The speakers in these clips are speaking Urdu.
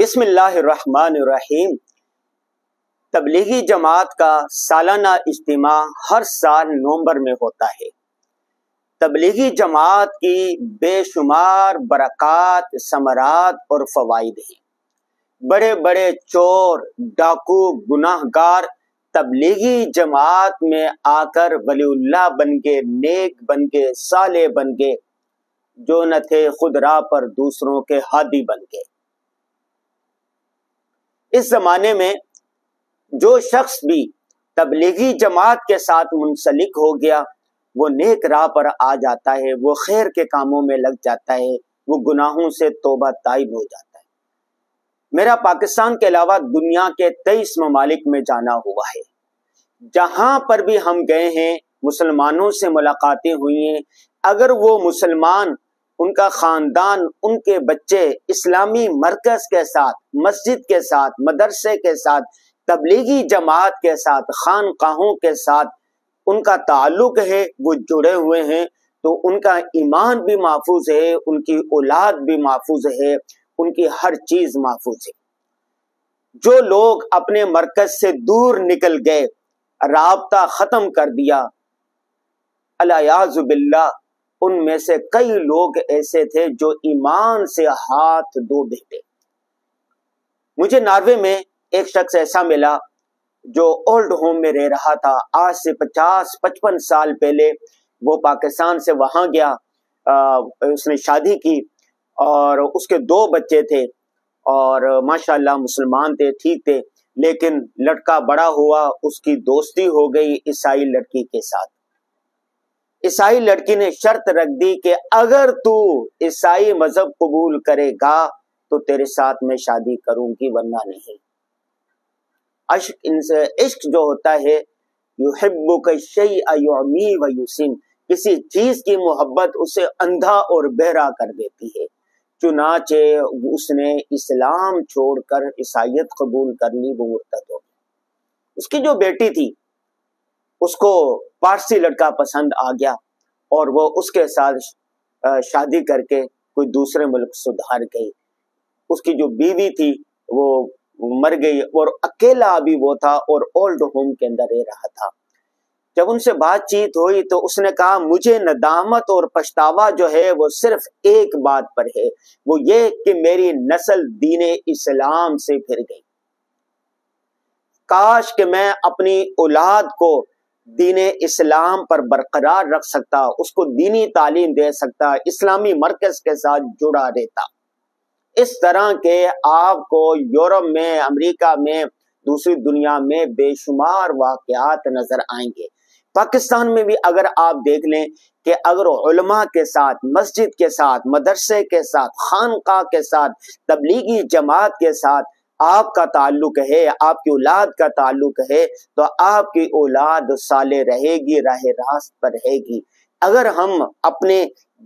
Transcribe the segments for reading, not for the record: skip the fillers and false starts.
بسم اللہ الرحمن الرحیم۔ تبلیغی جماعت کا سالانہ اجتماع ہر سال نومبر میں ہوتا ہے۔ تبلیغی جماعت کی بے شمار برکات، ثمرات اور فوائد ہیں۔ بڑے بڑے چور، ڈاکو، گناہ گار تبلیغی جماعت میں آ کر ولی اللہ بن کے، نیک بن کے، صالح بن کے، جو نہ تھے خود راہ پر دوسروں کے ہادی بن کے۔ اس زمانے میں جو شخص بھی تبلیغی جماعت کے ساتھ منسلک ہو گیا، وہ نیک راہ پر آ جاتا ہے، وہ خیر کے کاموں میں لگ جاتا ہے، وہ گناہوں سے توبہ طائب ہو جاتا ہے۔ میرا پاکستان کے علاوہ دنیا کے 23 ممالک میں جانا ہوا ہے۔ جہاں پر بھی ہم گئے ہیں، مسلمانوں سے ملاقاتیں ہوئی ہیں۔ اگر وہ مسلمان، ان کا خاندان، ان کے بچے اسلامی مرکز کے ساتھ، مسجد کے ساتھ، مدرسے کے ساتھ، تبلیغی جماعت کے ساتھ، خانقاہوں کے ساتھ ان کا تعلق ہے، وہ جڑے ہوئے ہیں، تو ان کا ایمان بھی محفوظ ہے، ان کی اولاد بھی محفوظ ہے، ان کی ہر چیز محفوظ ہے۔ جو لوگ اپنے مرکز سے دور نکل گئے، رابطہ ختم کر دیا، الیاذ باللہ، ان میں سے کئی لوگ ایسے تھے جو ایمان سے ہاتھ دھو بیٹھے۔ مجھے ناروے میں ایک شخص ایسا ملا جو اولڈ ہوم میں رہ رہا تھا۔ آج سے 50-55 سال پہلے وہ پاکستان سے وہاں گیا، اس نے شادی کی اور اس کے 2 بچے تھے اور ماشاءاللہ مسلمان تھے، ٹھیک تھے، لیکن لڑکا بڑا ہوا، اس کی دوستی ہو گئی عیسائی لڑکی کے ساتھ۔ عیسائی لڑکی نے شرط رکھ دی کہ اگر تو عیسائی مذہب قبول کرے گا تو تیرے ساتھ میں شادی کروں گی، ورنہ نہیں۔ عشق جو ہوتا ہے، یحبک الشیء یعمی و یسم، کسی چیز کی محبت اسے اندھا اور بہرا کر دیتی ہے۔ چنانچہ اس نے اسلام چھوڑ کر عیسائیت قبول کر لی، وہ مرتد ہو گئی۔ اس کی جو بیٹی تھی، اس کو پارسی لڑکا پسند آ گیا اور وہ اس کے ساتھ شادی کر کے کوئی دوسرے ملک سدھار گئی۔ اس کی جو بیوی تھی وہ مر گئی اور اکیلا ابھی وہ تھا اور اولڈ ہوم کے اندر رہ رہا تھا۔ جب ان سے بات چیت ہوئی تو اس نے کہا، مجھے ندامت اور پچھتاوا جو ہے وہ صرف ایک بات پر ہے، وہ یہ کہ میری نسل دین اسلام سے پھر گئی۔ کاش کہ میں اپنی اولاد کو دین اسلام پر برقرار رکھ سکتا، اس کو دینی تعلیم دے سکتا، اسلامی مرکز کے ساتھ جڑا رہتا۔ اس طرح کے آپ کو یورپ میں، امریکہ میں، دوسری دنیا میں بے شمار واقعات نظر آئیں گے۔ پاکستان میں بھی اگر آپ دیکھ لیں کہ اگر علماء کے ساتھ، مسجد کے ساتھ، مدرسے کے ساتھ، خانقاہ کے ساتھ، تبلیغی جماعت کے ساتھ آپ کا تعلق ہے، آپ کی اولاد کا تعلق ہے، تو آپ کی اولاد صالح رہے گی، راہ راست پر رہے گی۔ اگر ہم اپنے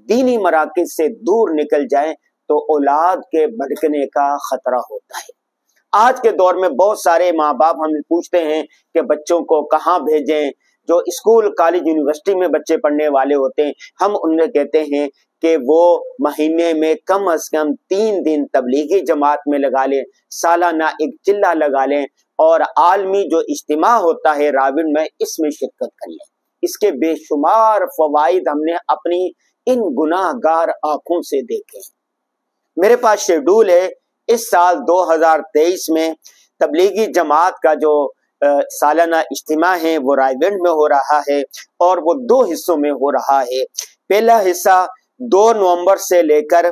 دینی مراکز سے دور نکل جائیں تو اولاد کے بھٹکنے کا خطرہ ہوتا ہے۔ آج کے دور میں بہت سارے ماں باپ ہم پوچھتے ہیں کہ بچوں کو کہاں بھیجیں، جو اسکول، کالج، یونیورسٹی میں بچے پڑھنے والے ہوتے ہیں، ہم انہیں کہتے ہیں کہ وہ مہینے میں کم از کم 3 دن تبلیغی جماعت میں لگا لیں، سالانہ ایک چلہ لگا لیں اور عالمی جو اجتماع ہوتا ہے راوند میں، اس میں شرکت کر لیں۔ اس کے بے شمار فوائد ہم نے اپنی ان گناہ گار آنکھوں سے دیکھے۔ میرے پاس شیڈول ہے، اس سال 2023 میں تبلیغی جماعت کا جو سالانہ اجتماع ہے وہ رائے گنج میں ہو رہا ہے اور وہ 2 حصوں میں ہو رہا ہے۔ پہلا حصہ 2 نومبر سے لے کر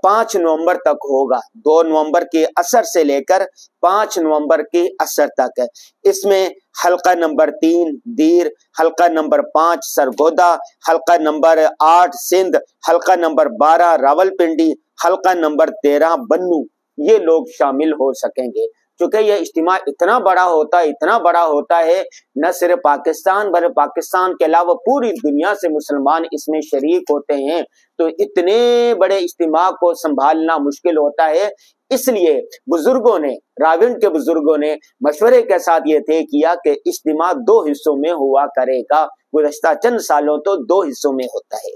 5 نومبر تک ہوگا، 2 نومبر کی عصر سے لے کر 5 نومبر کی عصر تک۔ اس میں حلقہ نمبر 3 دیر، حلقہ نمبر 5 سرگودا، حلقہ نمبر 8 سندھ، حلقہ نمبر 12 راولپنڈی، حلقہ نمبر 13 بنو، یہ لوگ شامل ہو سکیں گے۔ چونکہ یہ اجتماع اتنا بڑا ہوتا ہے، نہ صرف پاکستان بلکہ پاکستان کے علاوہ پوری دنیا سے مسلمان اس میں شریک ہوتے ہیں، تو اتنے بڑے اجتماع کو سنبھالنا مشکل ہوتا ہے۔ اس لیے بزرگوں نے، راولپنڈی کے بزرگوں نے مشورے کے ساتھ یہ طے کیا کہ اجتماع 2 حصوں میں ہوا کرے گا۔ گزشتہ چند سالوں تو 2 حصوں میں ہوتا ہے۔